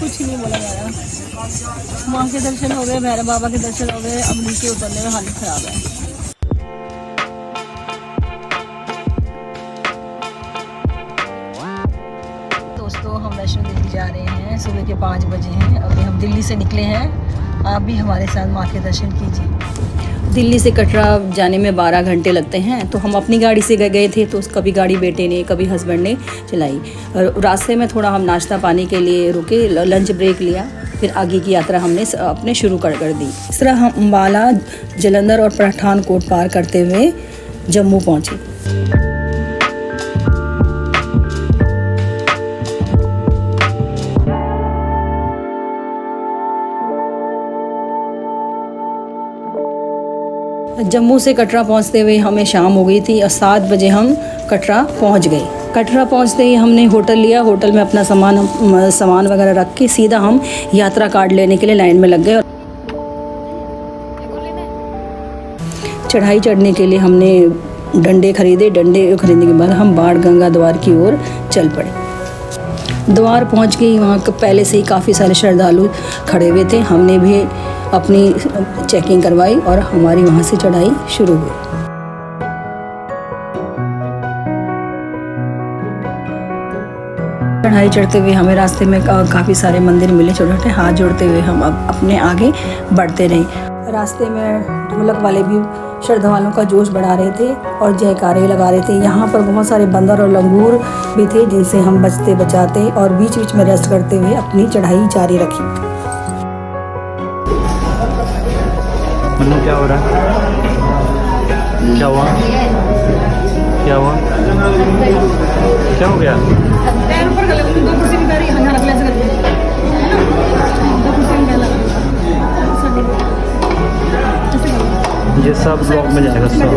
कुछ नहीं बोला जा रहा। माँ के दर्शन हो गए, भैरव बाबा के दर्शन हो गए, अब नीचे उतरने में हालत खराब है। दोस्तों हम वैष्णो देवी जा रहे हैं, सुबह के 5 बजे हैं। अभी हम दिल्ली से निकले हैं, आप भी हमारे साथ माँ के दर्शन कीजिए। दिल्ली से कटरा जाने में 12 घंटे लगते हैं, तो हम अपनी गाड़ी से गए थे, तो कभी गाड़ी बेटे ने कभी हस्बैंड ने चलाई। रास्ते में थोड़ा हम नाश्ता पाने के लिए रुके, लंच ब्रेक लिया, फिर आगे की यात्रा हमने अपने शुरू कर दी। इस तरह हम अम्बाला, जालंधर और पठानकोट पार करते हुए जम्मू पहुँचे। जम्मू से कटरा पहुंचते हुए हमें शाम हो गई थी और 7 बजे हम कटरा पहुंच गए। कटरा पहुंचते ही हमने होटल लिया, होटल में अपना सामान वगैरह रख के सीधा हम यात्रा कार्ड लेने के लिए लाइन में लग गए। चढ़ाई चढ़ने के लिए हमने डंडे खरीदे, डंडे खरीदने के बाद हम बाण गंगा द्वार की ओर चल पड़े। द्वार पहुंच गई, वहाँ पहले से ही काफ़ी सारे श्रद्धालु खड़े हुए थे। हमने भी अपनी चेकिंग करवाई और हमारी वहाँ से चढ़ाई शुरू हुई। चढ़ाई चढ़ते हुए हमें रास्ते में काफ़ी सारे मंदिर मिले छोटे छोटे। हाथ जोड़ते हुए हम अपने आगे बढ़ते रहे। रास्ते में ढोलक वाले भी श्रद्धालुओं का जोश बढ़ा रहे थे और जयकारे लगा रहे थे। यहाँ पर बहुत सारे बंदर और लंगूर भी थे, जिनसे हम बचते बचाते और बीच बीच में रेस्ट करते हुए अपनी चढ़ाई जारी रखी। क्या हो रहा है? क्या हुआ? क्या हुआ? क्या हो गया? ये सब ब्लॉग में जाएगा सब।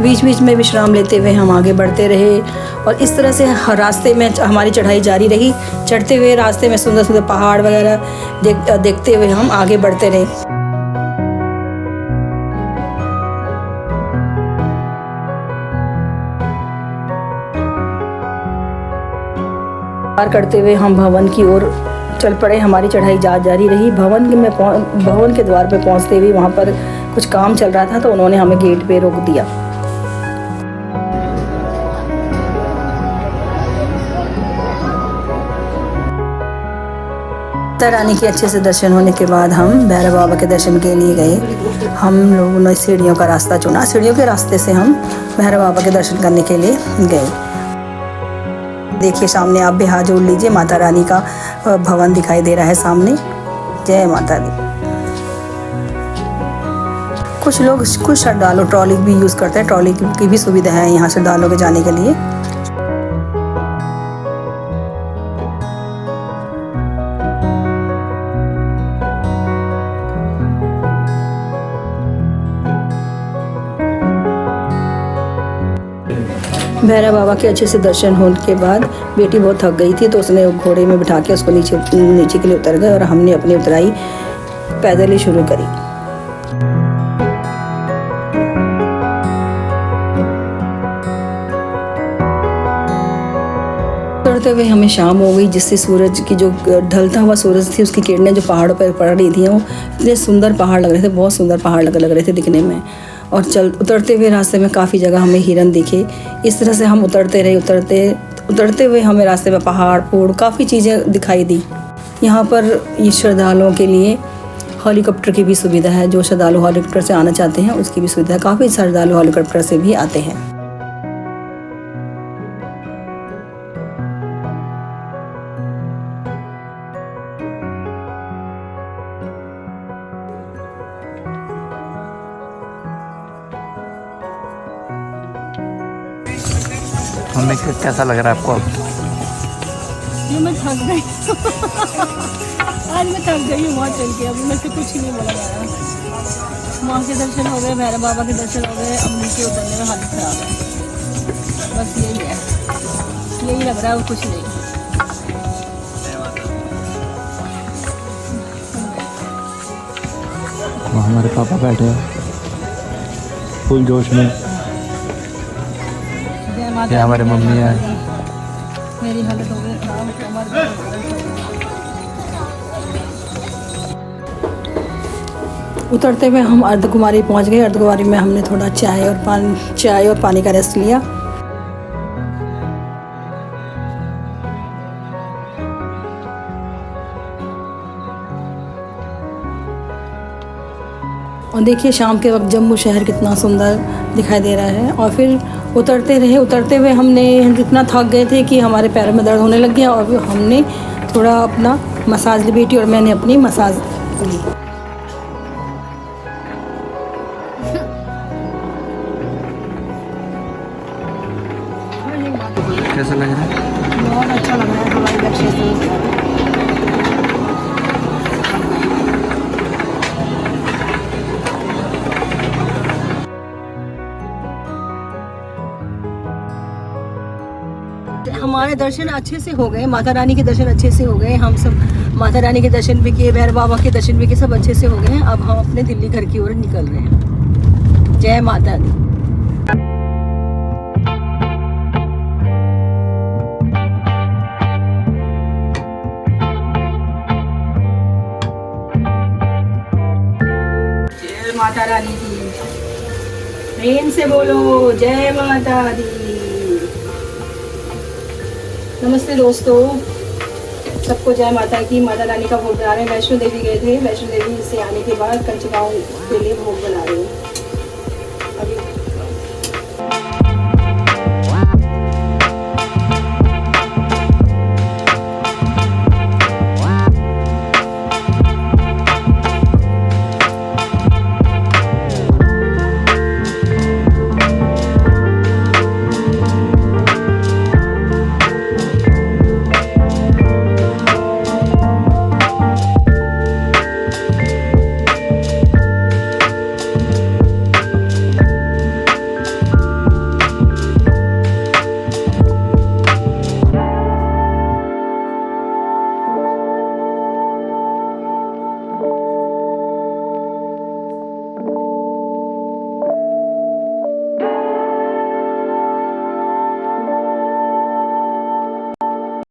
बीच बीच में विश्राम लेते हुए हम आगे बढ़ते रहे और इस तरह से रास्ते में हमारी चढ़ाई जारी रही। चढ़ते हुए रास्ते में सुंदर सुंदर पहाड़ वगैरह देखते हुए हम आगे बढ़ते रहे। पार करते हुए हम भवन की ओर चल पड़े। हमारी चढ़ाई जारी रही। भवन के द्वार पे पहुंचते हुए वहाँ पर कुछ काम चल रहा था, तो उन्होंने हमें गेट पे रोक दिया। माता रानी के अच्छे से दर्शन होने के बाद हम भैरव बाबा के दर्शन के लिए गए। हम लोगों ने सीढ़ियों का रास्ता चुना। सीढ़ियों के रास्ते से हम भैरव बाबा के दर्शन करने के लिए गए। देखिए सामने आप भी हाथ जोड़ लीजिए, माता रानी का भवन दिखाई दे रहा है सामने। जय माता दी। कुछ श्रद्धालु ट्रॉली भी यूज़ करते हैं। ट्रॉली की भी सुविधा है यहाँ श्रद्धालुओं के जाने के लिए। भैरव बाबा के अच्छे से दर्शन होने के बाद बेटी बहुत थक गई थी, तो उसने घोड़े में बिठा के उसको नीचे के लिए उतर गए और हमने अपनी उतराई पैदल ही शुरू करी। उतरते हुए हमें शाम हो गई, जिससे सूरज की जो ढलता हुआ सूरज थी उसकी किरणें जो पहाड़ों पर पड़ रही थी, वो इतने सुंदर पहाड़ लग रहे थे, बहुत सुंदर पहाड़ लग रहे थे दिखने में। और उतरते हुए रास्ते में काफ़ी जगह हमें हिरन दिखे। इस तरह से हम उतरते रहे। उतरते हुए हमें रास्ते में पहाड़ फूड़ काफ़ी चीज़ें दिखाई दी। यहाँ पर ये श्रद्धालुओं के लिए हेलीकॉप्टर की भी सुविधा है। जो श्रद्धालु हेलीकॉप्टर से आना चाहते हैं उसकी भी सुविधा है। काफ़ी श्रद्धालु हेलीकॉप्टर से भी आते हैं। मम्मी कैसा लग रहा है आपको अब? ये मैं थक गई। आज मैं थक गई हूँ वहाँ चल के। अभी मैं से कुछ नहीं बोला जा रहा। माँ के दर्शन हो गए, भैरव बाबा के दर्शन हो गए, अब नीचे उतरने में हालत खराब है। बस यही है, यही लग रहा है और कुछ नहीं। हमारे पापा बैठे हैं फुल जोश में। ये हमारे मम्मी है, मेरी हालत हो गई खराब, कमर दर्द। उतरते हुए हम अर्धकुमारी पहुंच गए। अर्धकुमारी में हमने थोड़ा चाय और पानी का रेस्ट लिया। और देखिए शाम के वक्त जम्मू शहर कितना सुंदर दिखाई दे रहा है। और फिर उतरते हुए हमने जितना थक गए थे कि हमारे पैरों में दर्द होने लग गया, और फिर हमने थोड़ा अपना मसाज ली बेटी और मैंने अपनी मसाज ली। कैसा लग रहा है? बहुत अच्छा लग रहा है हवाई लक्ष्य से। हमारे दर्शन अच्छे से हो गए, माता रानी के दर्शन अच्छे से हो गए। हम सब माता रानी के दर्शन भी किए, भैरव बाबा के दर्शन भी किए, सब अच्छे से हो गए हैं। अब हम अपने दिल्ली घर की ओर निकल रहे हैं। जय माता दी। जय माता रानी की, प्रेम से बोलो जय माता दी। नमस्ते दोस्तों, सबको जय माता की। माता रानी का भोग बना रहे हैं। वैष्णो देवी गए थे, वैष्णो देवी से आने के बाद कंचगांव के लिए भोग बना रहे हैं।